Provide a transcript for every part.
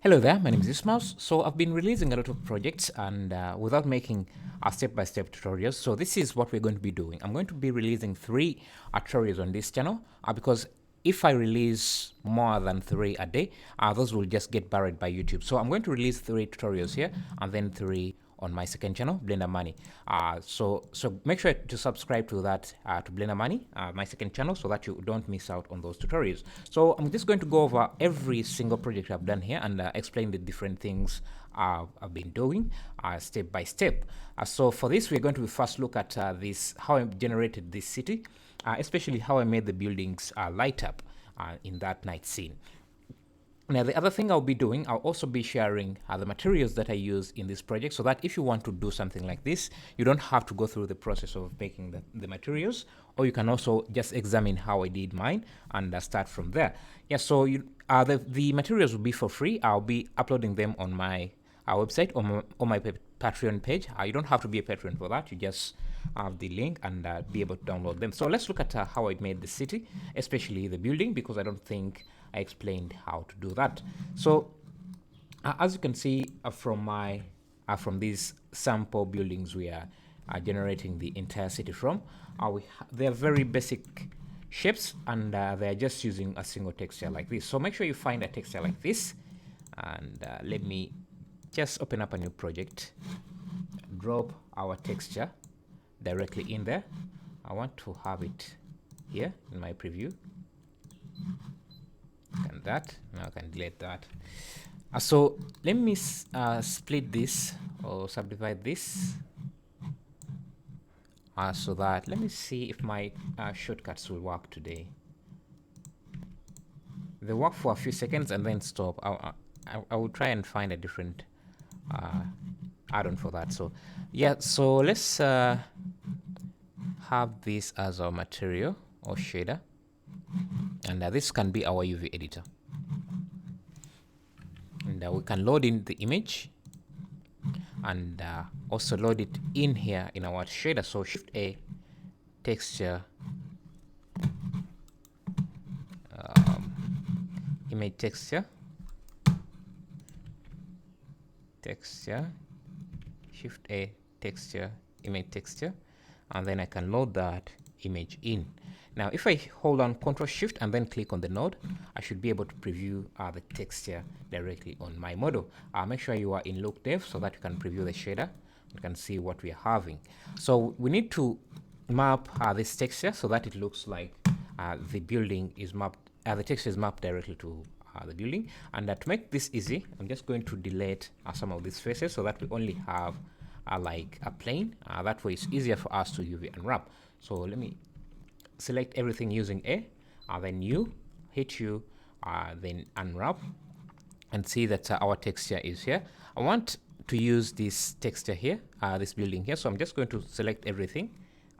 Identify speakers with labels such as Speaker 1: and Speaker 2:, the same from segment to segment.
Speaker 1: Hello there, my name is Ismaus. So I've been releasing a lot of projects and without making a step-by-step tutorials. So this is what we're going to be doing. I'm going to be releasing three tutorials on this channel because if I release more than three a day, those will just get buried by YouTube. So I'm going to release three tutorials here and then three on my second channel, Blender Money. So make sure to subscribe to that to Blender Money, my second channel, so that you don't miss out on those tutorials. So I'm just going to go over every single project I've done here and explain the different things I've been doing step by step. So for this, we're going to first look at this, how I generated this city, especially how I made the buildings light up in that night scene. Now, the other thing I'll be doing, I'll also be sharing the materials that I use in this project so that if you want to do something like this, you don't have to go through the process of making the materials, or you can also just examine how I did mine and start from there. Yeah, so the materials will be for free. I'll be uploading them on my website or on my Patreon page. You don't have to be a Patreon for that. You just have the link and be able to download them. So let's look at how I made the city, especially the building, because I don't think I explained how to do that. So as you can see from these sample buildings we are generating the entire city from, they are very basic shapes and they're just using a single texture like this. So make sure you find a texture like this, and let me just open up a new project, drop our texture directly in there. I want to have it here in my preview. And that, now I can delete that. So let me split this or subdivide this so that, let me see if my shortcuts will work today. They work for a few seconds and then stop. I will try and find a different add-on for that. So yeah, so let's have this as our material or shader, and this can be our UV editor, and we can load in the image and also load it in here in our shader. So Shift A, texture, image texture, Shift A, texture, image texture, and then I can load that image in. Now, if I hold on Ctrl Shift and then click on the node, I should be able to preview the texture directly on my model. Make sure you are in Look Dev so that you can preview the shader. You can see what we are having. So we need to map this texture so that it looks like the building is mapped, the texture is mapped directly to the building. And to make this easy, I'm just going to delete some of these faces so that we only have like a plane. That way it's easier for us to UV unwrap. So let me select everything using A, then U, hit U, then unwrap, and see that our texture is here. I want to use this texture here, this building here, so I'm just going to select everything,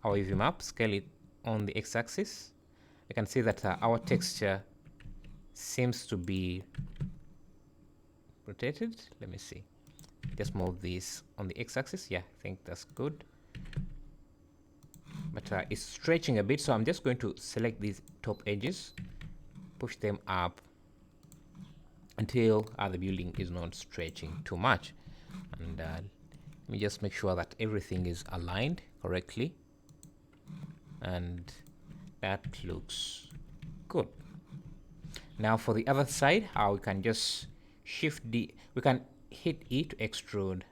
Speaker 1: our UV map, scale it on the x-axis. You can see that our texture seems to be rotated. Let me see. Just move this on the x-axis. Yeah, I think that's good. But it's stretching a bit, so I'm just going to select these top edges, push them up until the building is not stretching too much. And let me just make sure that everything is aligned correctly, and that looks good. Now for the other side, we can just we can hit E to extrude,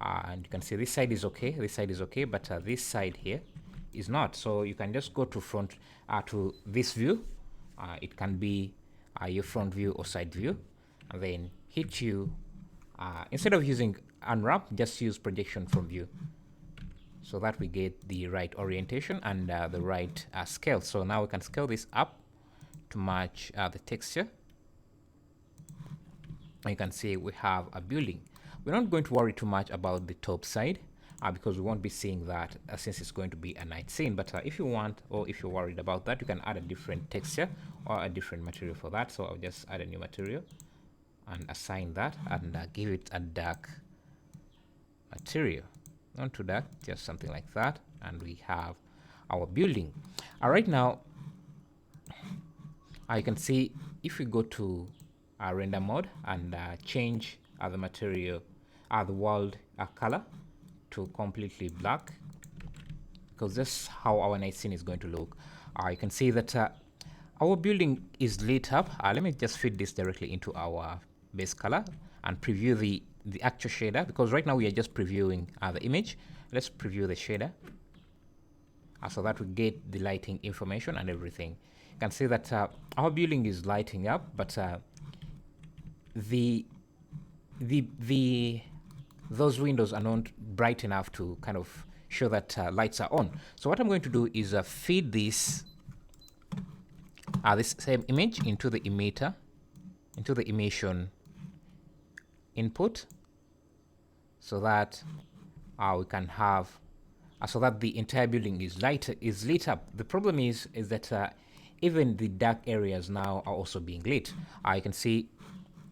Speaker 1: and you can see this side is okay, but this side here is not. So you can just go to front to this view. It can be your front view or side view, and then hit U. Instead of using unwrap, just use projection from view, so that we get the right orientation and the right scale. So now we can scale this up to match the texture. And you can see we have a building. We're not going to worry too much about the top side because we won't be seeing that since it's going to be a night scene. But if you want, or if you're worried about that, you can add a different texture or a different material for that. So I'll just add a new material and assign that and give it a dark material. Not too dark, just something like that. And we have our building. Right now, you can see if we go to render mode and change the material, the world color to completely black, because that's how our night scene is going to look. You can see that our building is lit up. Let me just feed this directly into our base color and preview the actual shader, because right now we are just previewing the image. Let's preview the shader so that we get the lighting information and everything. You can see that our building is lighting up, but those windows are not bright enough to kind of show that lights are on. So what I'm going to do is feed this this same image into the emitter, into the emission input, so that we can have so that the entire building is lit up. The problem is that even the dark areas now are also being lit. You can see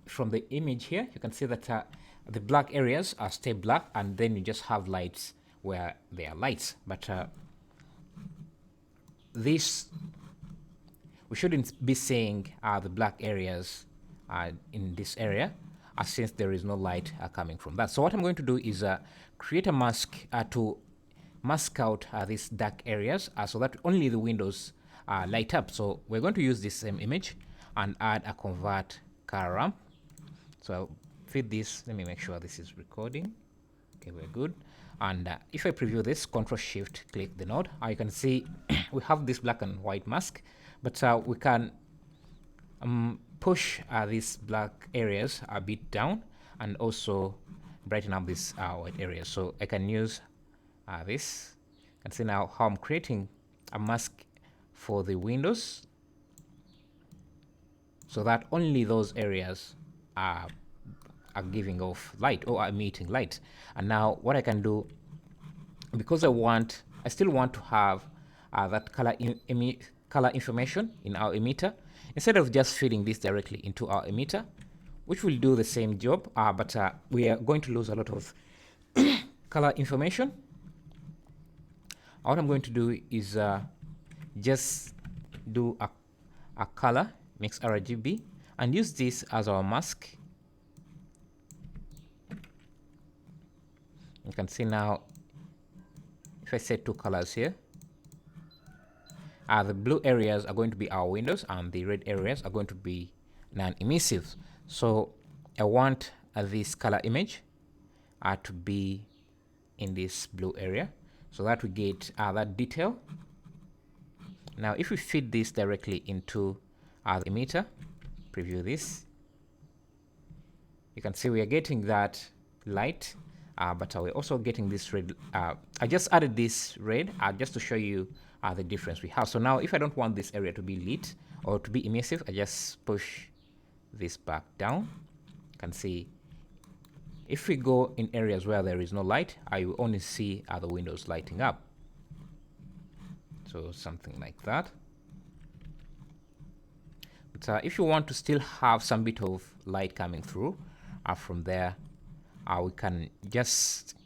Speaker 1: from the image here, you can see that the black areas are stay black, and then you just have lights where there are lights. But this, we shouldn't be seeing the black areas in this area, since there is no light coming from that. So what I'm going to do is create a mask to mask out these dark areas so that only the windows light up. So we're going to use this same image and add a convert color ramp. So I'll feed this. Let me make sure this is recording. Okay, we're good. And if I preview this, Control Shift click the node, you can see we have this black and white mask, but we can push these black areas a bit down and also brighten up these white areas. So I can use this. You can see now how I'm creating a mask for the windows, so that only those areas are giving off light or are emitting light. And now what I can do, because I still want to have that color information in our emitter, instead of just feeding this directly into our emitter, which will do the same job, but we are going to lose a lot of color information. What I'm going to do is just do a color mix RGB and use this as our mask. You can see now, if I set two colors here, the blue areas are going to be our windows and the red areas are going to be non-emissive. So I want this color image to be in this blue area, so that we get that detail. Now if we feed this directly into the emitter, preview this, you can see we are getting that light, but we're also getting this red. I just added this red just to show you the difference we have. So now if I don't want this area to be lit or to be emissive, I just push this back down. You can see if we go in areas where there is no light, I will only see the windows lighting up. So something like that. But if you want to still have some bit of light coming through from there, we can just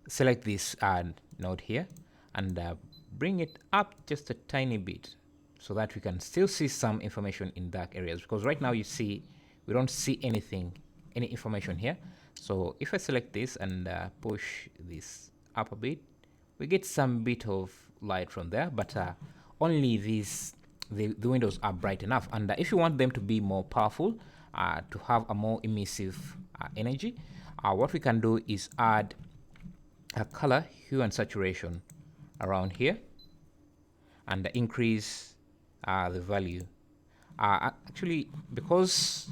Speaker 1: select this node here and bring it up just a tiny bit, so that we can still see some information in dark areas, because right now you see we don't see any information here. So if I select this and push this up a bit, we get some bit of light from there, but only the windows are bright enough. And if you want them to be more powerful, to have a more emissive energy, what we can do is add a color, hue and saturation around here, and increase the value. Actually, because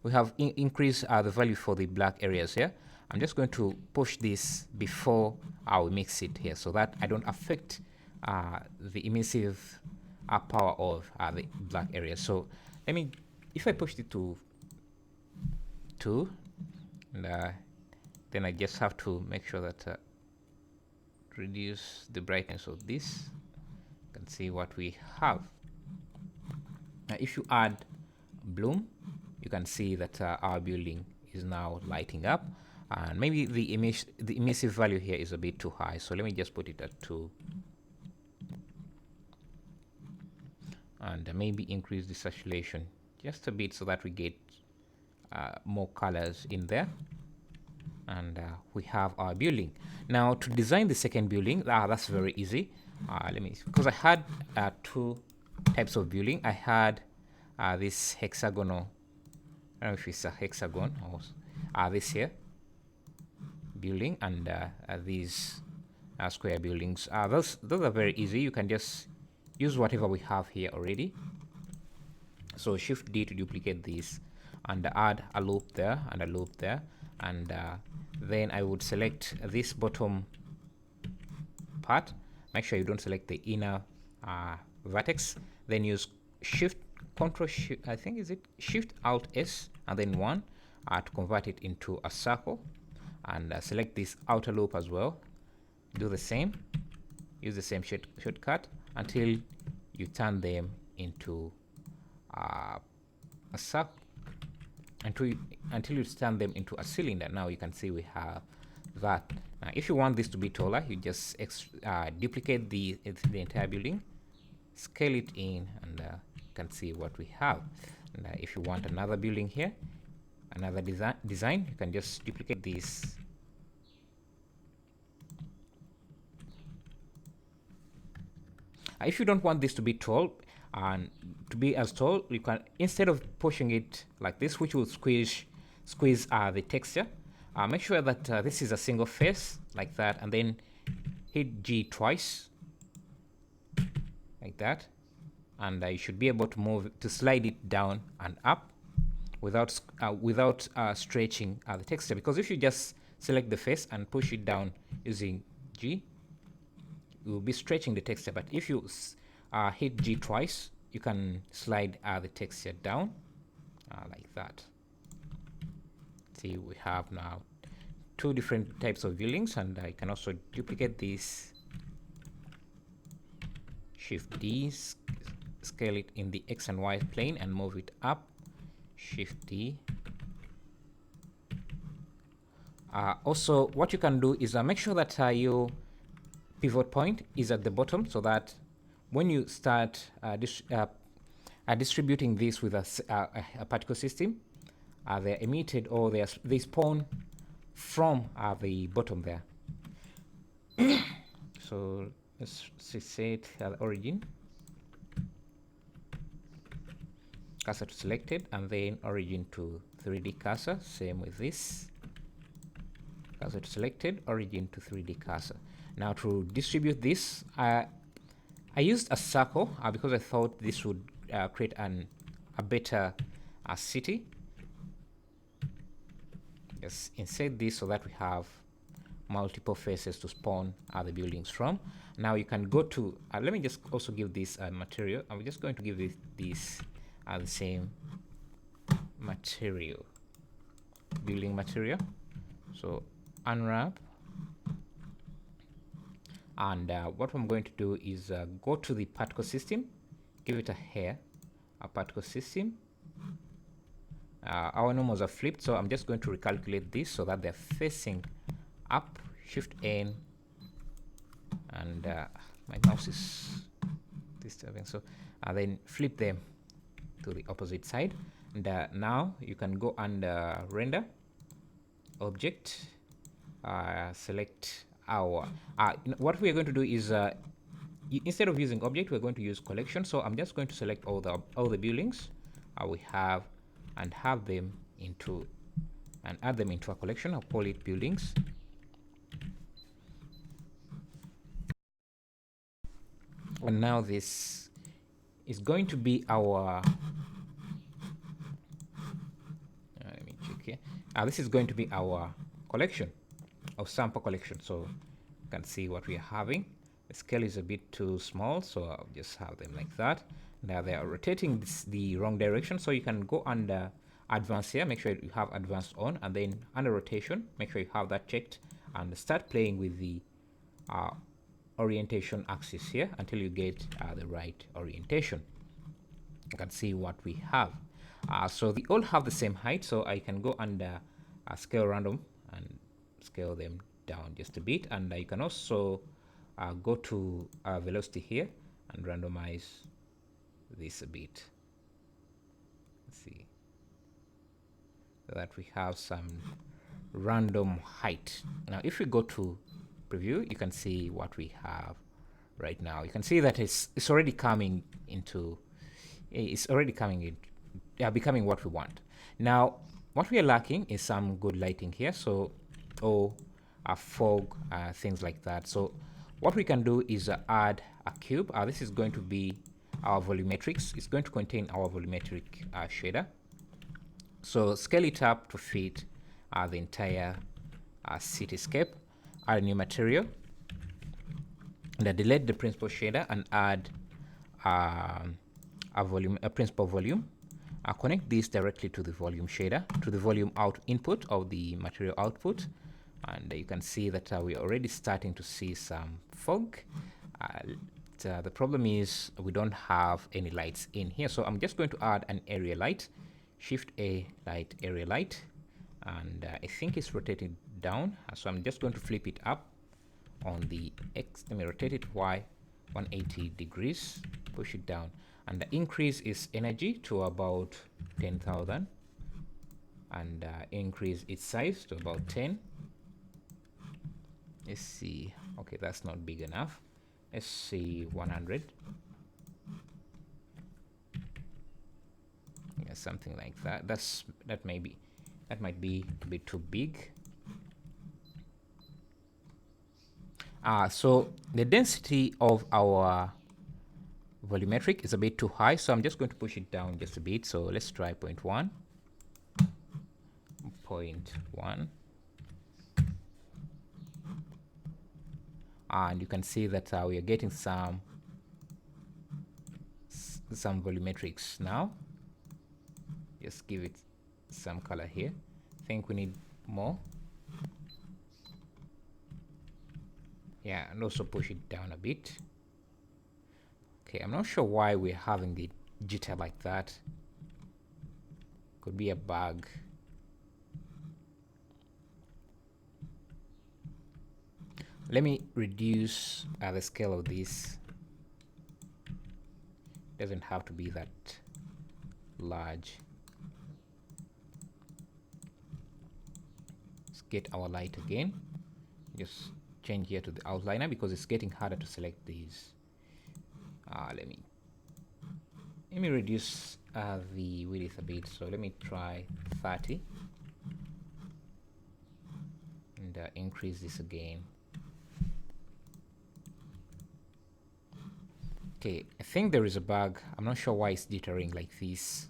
Speaker 1: we have increased the value for the black areas here, I'm just going to push this before we mix it here, so that I don't affect the emissive power of the black areas. So let me, if I push it to 2, and then I just have to make sure that reduce the brightness of this. You can see what we have. Now if you add bloom, you can see that our building is now lighting up, and maybe the emissive value here is a bit too high, so let me just put it at 2, and maybe increase the saturation just a bit, so that we get more colors in there, and we have our building. Now to design the second building, that's very easy. Let me, because I had two types of building. I had this hexagonal, I don't know if it's a hexagon or this here building, and these square buildings. Those are very easy. You can just use whatever we have here already. So Shift D to duplicate this and add a loop there and a loop there, and then I would select this bottom part. Make sure you don't select the inner vertex. Then use Shift Control Shift, I think is it Shift Alt S and then 1 to convert it into a circle, and select this outer loop as well. Do the same. Use the same shortcut until you turn them into a circle, until you turn them into a cylinder. Now you can see we have that. Now if you want this to be taller, you just duplicate the entire building, scale it in, and you can see what we have. And if you want another building here, another design, you can just duplicate this. If you don't want this to be tall and to be as tall, you can, instead of pushing it like this, which will squeeze the texture, make sure that this is a single face like that, and then hit G twice like that, and you should be able to slide it down and up without stretching the texture. Because if you just select the face and push it down using G, you will be stretching the texture. But if you hit G twice, you can slide the texture down like that. See, we have now two different types of buildings, and I can also duplicate this. Shift D, scale it in the X and Y plane and move it up. Shift D. Also, what you can do is make sure that your pivot point is at the bottom, so that when you start distributing this with a particle system, they're emitted, or they spawn from the bottom there. So let's set the origin, cursor to selected, and then origin to 3D cursor. Same with this, cursor to selected, origin to 3D cursor. Now to distribute this, I used a circle because I thought this would create a better city. Just insert this so that we have multiple faces to spawn the buildings from. Now you can go to, let me just also give this material. I'm just going to give this the same material, building material. So unwrap. And what I'm going to do is go to the particle system, give it a particle system. Our normals are flipped, so I'm just going to recalculate this so that they're facing up. Shift N, and my mouse is disturbing, so then flip them to the opposite side. And now you can go under render, object, select our what we are going to do is instead of using object, we're going to use collection. So I'm just going to select all the buildings we have and have them into and add them into a collection. I'll call it buildings. And now this is going to be our let me check here. This is going to be our collection, or sample collection. So you can see what we are having. The scale is a bit too small, so I'll just have them like that. Now they are rotating the wrong direction, so you can go under advanced here, make sure you have advanced on, and then under rotation, make sure you have that checked, and start playing with the orientation axis here until you get the right orientation. You can see what we have. So they all have the same height, so I can go under scale random and scale them down just a bit. And you can also go to velocity here and randomize this a bit. Let's see. so that we have some random height. Now if we go to preview, you can see what we have right now. You can see that it's already coming into, it's already coming in, becoming what we want. Now what we are lacking is some good lighting here, so or a fog, things like that. So what we can do is add a cube. This is going to be our volumetrics. It's going to contain our volumetric shader. So scale it up to fit the entire cityscape. Add a new material and delete the principal shader and add a principal volume. Connect this directly to the volume shader, to the volume out input of the material output, and you can see that we're already starting to see some fog. The problem is we don't have any lights in here, so I'm just going to add an area light. Shift A light, area light, and I think it's rotated down, so I'm just going to flip it up on the X. Let me rotate it Y 180 degrees, push it down, and the increase is energy to about 10,000, and increase its size to about 10. Let's see. Okay, that's not big enough. Let's see, 100. Yeah, something like that. That might be a bit too big. So the density of our volumetric is a bit too high, so I'm just going to push it down just a bit. So let's try 0.1. 0.1. And you can see that we are getting some volumetrics now. Just give it some color here. I think we need more. Yeah, and also push it down a bit. Okay, I'm not sure why we're having the jitter like that. Could be a bug. Let me reduce the scale of this. Doesn't have to be that large. Let's get our light again. Just change here to the outliner because it's getting harder to select these. Let me reduce the width a bit. So let me try 30 and increase this again. Okay, I think there is a bug. I'm not sure why it's jittering like this.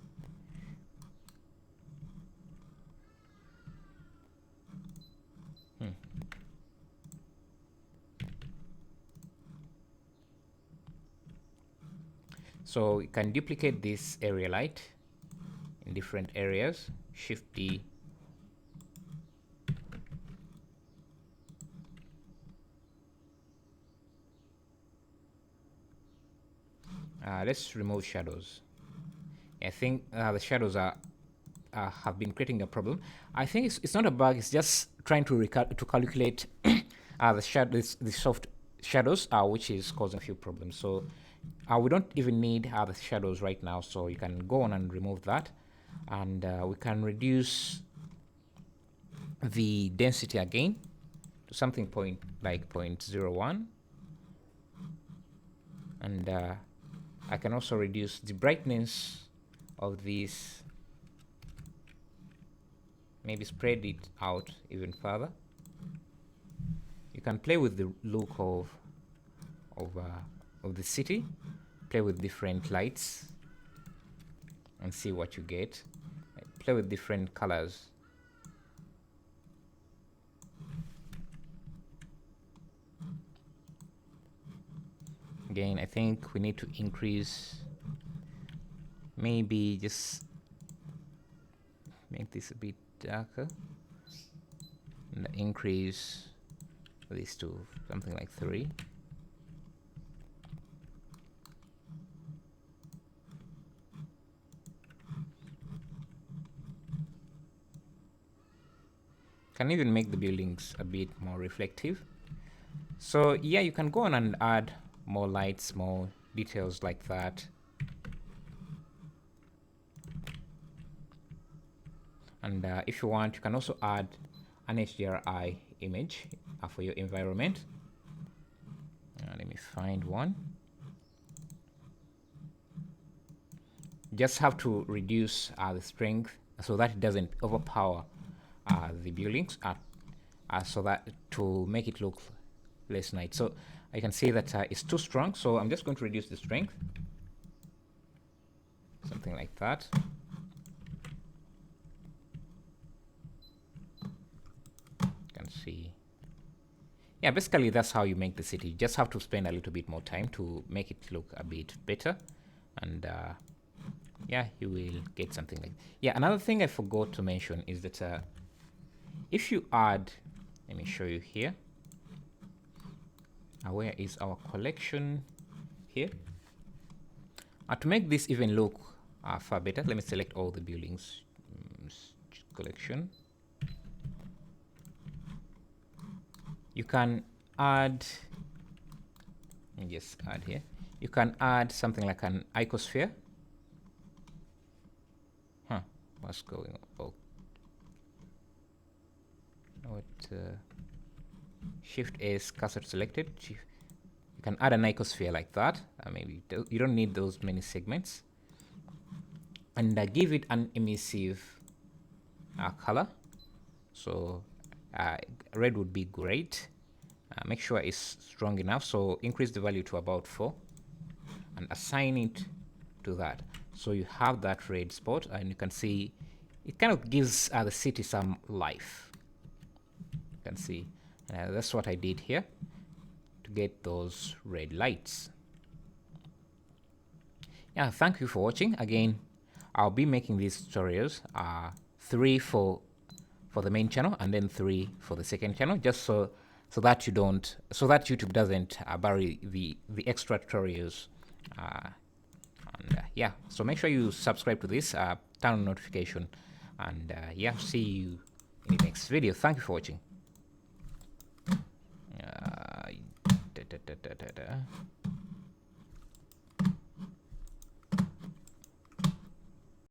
Speaker 1: So you can duplicate this area light in different areas. Shift D. Let's remove shadows. I think the shadows have been creating a problem. I think it's not a bug. It's just trying to calculate the soft shadows, which is causing a few problems. So we don't even need the shadows right now. So you can go on and remove that, and we can reduce the density again to something like 0.01, and I can also reduce the brightness of this, maybe spread it out even further. You can play with the look of the city, play with different lights and see what you get. Play with different colors. Again, I think we need to increase, maybe just make this a bit darker and increase this to something like 3. Can even make the buildings a bit more reflective. So yeah, you can go on and add more lights, more details like that. And And if you want, you can also add an HDRI image for your environment. Let me find one. Just have to reduce the strength so that it doesn't overpower the buildings, so that to make it look less nice. So I can see that it's too strong, so I'm just going to reduce the strength, something like that. You can see. Yeah, basically that's how you make the city. You just have to spend a little bit more time to make it look a bit better, and yeah, you will get something like. Yeah, another thing I forgot to mention is that if you add, let me show you here. Where is our collection? Here. To make this even look far better, let me select all the buildings. Collection. You can add. Let me just add here. You can add something like an icosphere. What's going on? Oh. What? Shift S, cursor selected. You can add an icosphere like that. Maybe you don't need those many segments. And give it an emissive color. So red would be great. Make sure it's strong enough. So increase the value to about 4 and assign it to that. So you have that red spot, and you can see it kind of gives the city some life. You can see that's what I did here to get those red lights. Yeah, thank you for watching. Again, I'll be making these tutorials, 3 for the main channel and then 3 for the second channel, just so that YouTube doesn't bury the extra tutorials. Yeah, so make sure you subscribe to this, turn on notification, and yeah, see you in the next video. Thank you for watching.